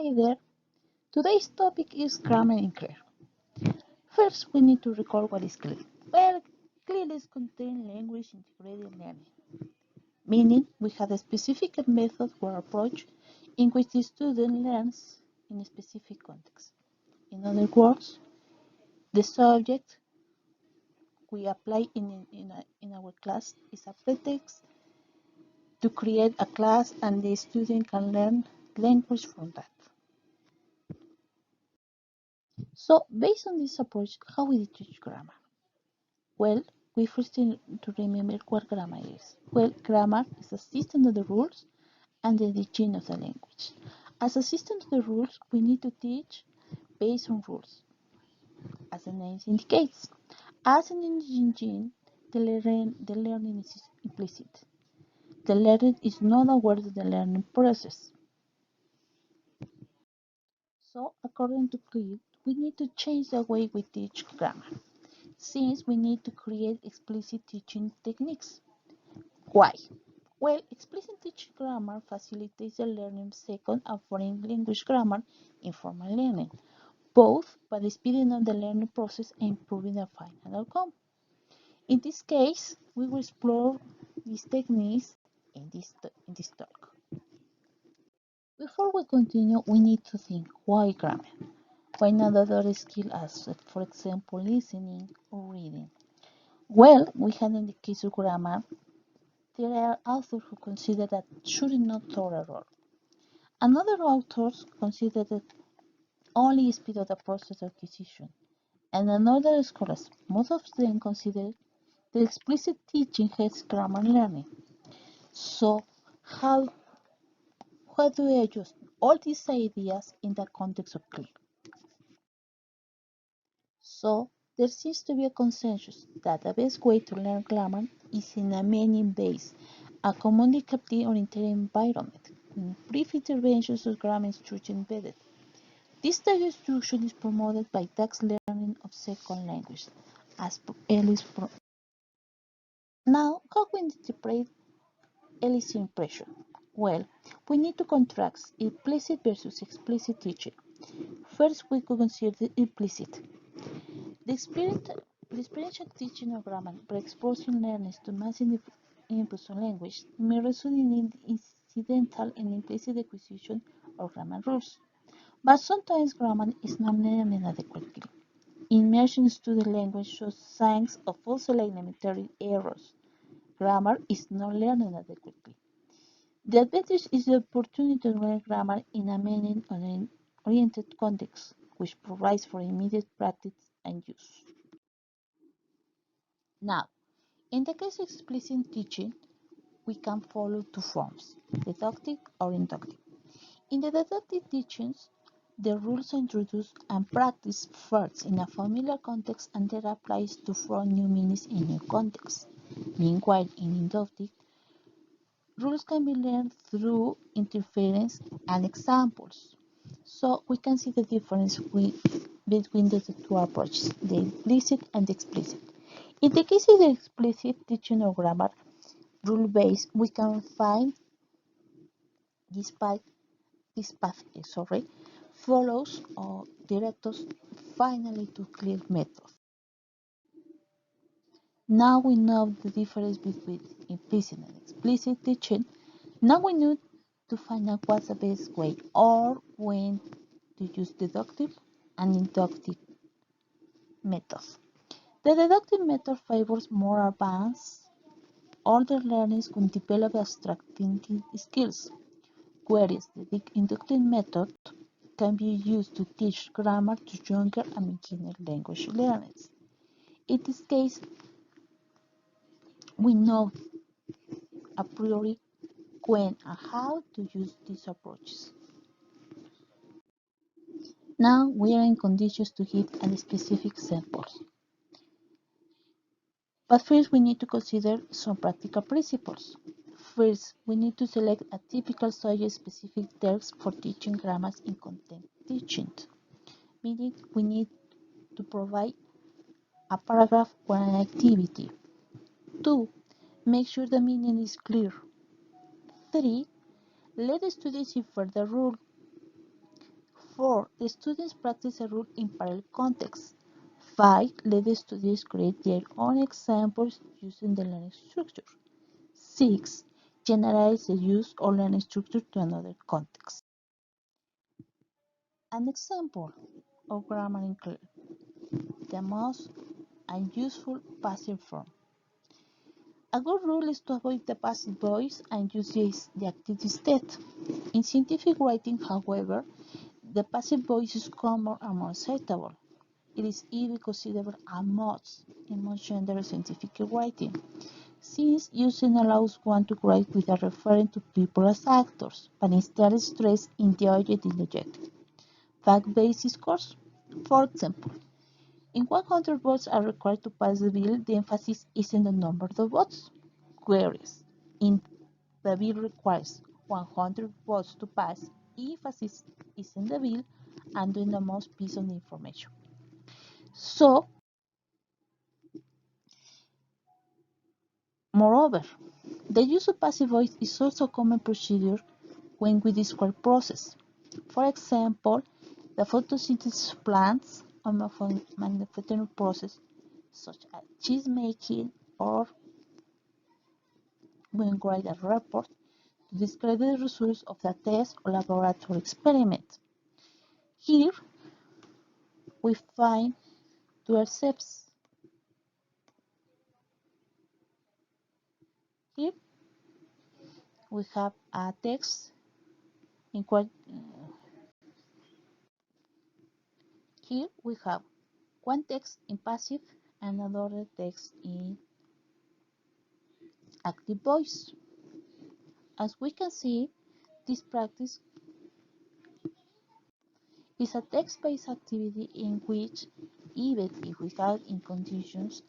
Hi there. Today's topic is grammar in CLEAR. First, we need to recall what is CLEAR. Well, CLEAR is contained language integrated learning, meaning we have a specific method or approach in which the student learns in a specific context. In other words, the subject we apply in our class is a pretext to create a class and the student can learn language from that. So, based on this approach, how we teach grammar? Well, we first need to remember what grammar is. Well, grammar is a system of the rules and the teaching of the language. As a system of the rules, we need to teach based on rules, as the name indicates. As an engine, the learning is implicit. The learner is not aware of the learning process. So, according to CLEAR, we need to change the way we teach grammar, since we need to create explicit teaching techniques. Why? Well, explicit teaching grammar facilitates the learning of second and foreign language grammar in formal learning, both by speeding up the learning process and improving the final outcome. In this case, we will explore these techniques in this talk. Before we continue, we need to think why grammar? Why not other skills as, for example, listening or reading? Well, we have in the case of grammar, there are authors who consider that should not throw a role. And other authors consider that only speed of the process of acquisition. And another scholars, most of them consider that explicit teaching helps grammar learning. So, how do I adjust all these ideas in the context of CLEAR? So, there seems to be a consensus that the best way to learn grammar is in a meaning-based, a communicative-oriented environment, with brief interventions of grammar instruction embedded. This type of instruction is promoted by text learning of second language, as Ellis. Now, how can we interpret Ellis' impression? Well, we need to contrast implicit versus explicit teaching. First, we could consider the implicit. The experiential teaching of grammar by exposing learners to massive inputs on language may result in incidental and implicit acquisition of grammar rules. But sometimes grammar is not learned adequately. Immersion to the language shows signs of also elementary errors. Grammar is not learned adequately. The advantage is the opportunity to learn grammar in a meaning-oriented context, which provides for immediate practice and use. Now, in the case of explicit teaching, we can follow two forms, deductive or inductive. In the deductive teachings, the rules are introduced and practiced first in a familiar context and then applies to form new meanings in new contexts. Meanwhile, in inductive, rules can be learned through interference and examples. So we can see the difference between the two approaches, the implicit and the explicit. In the case of the explicit teaching of grammar, rule-based, we can find this path follows or directs us finally to CLEAR method. Now we know the difference between implicit and explicit teaching. Now we need to find out what's the best way or when to use deductive and inductive methods. The deductive method favors more advanced older learners who develop abstract thinking skills, whereas the inductive method can be used to teach grammar to younger and beginner language learners. In this case, we know a priori when and how to use these approaches. Now we are in conditions to give a specific examples. But first we need to consider some practical principles. First, we need to select a typical subject-specific text for teaching grammar in content teaching. Meaning we need to provide a paragraph or an activity. 2. Make sure the meaning is clear. 3. Let the students infer the rule. 4. The students practice a rule in parallel context. 5. Let the students create their own examples using the learning structure. 6. Generalize the use of learning structure to another context. An example of grammar includes the most unuseful passive form. A good rule is to avoid the passive voice and use the active instead. In scientific writing, however, the passive voice is common and more acceptable. It is even considered a must in most gender scientific writing, since using allows one to write without referring to people as actors, but instead stress in the object in the objective. Fact-based discourse. For example, in 100 votes are required to pass the bill, the emphasis is in the number of votes, whereas in the bill requires 100 votes to pass, emphasis is in the bill and in the most piece of the information. So, moreover, the use of passive voice is also a common procedure when we describe process. For example, the photosynthesis of plants or manufacturing process such as cheese making, or when write a report to describe the results of the test or laboratory experiment. Here we find two steps. Here we have a text in here we have one text in passive and another text in active voice. As we can see, this practice is a text-based activity in which, even if without in conditions,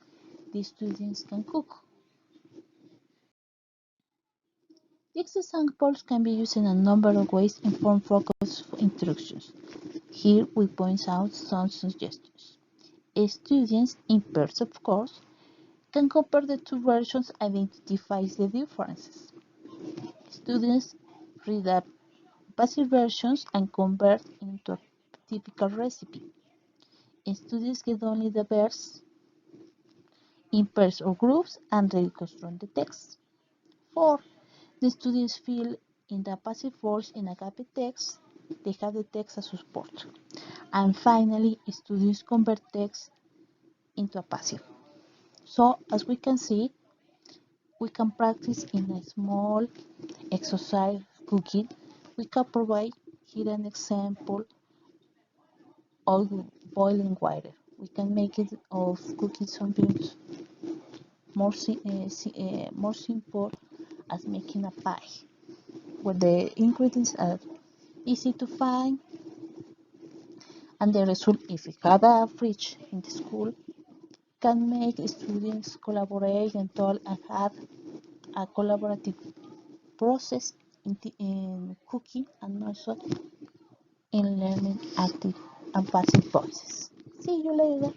the students can cook. These examples can be used in a number of ways in form focused instructions. Here we point out some suggestions. Students, in pairs of course, can compare the two versions and identify the differences. Students read the passive versions and convert into a typical recipe. Students get only the verbs in pairs or groups and reconstruct the text. 4. The students fill in the passive voice in agape text. They have the text as support. And finally, students convert text into a passive. So, as we can see, we can practice in a small exercise cooking. We can provide here an example of boiling water. We can make it of cooking something more simple as making a pie, where the ingredients are easy to find, and the result, if we have a fridge in the school, can make students collaborate and talk and have a collaborative process in cooking and also in learning active and passive voices. See you later.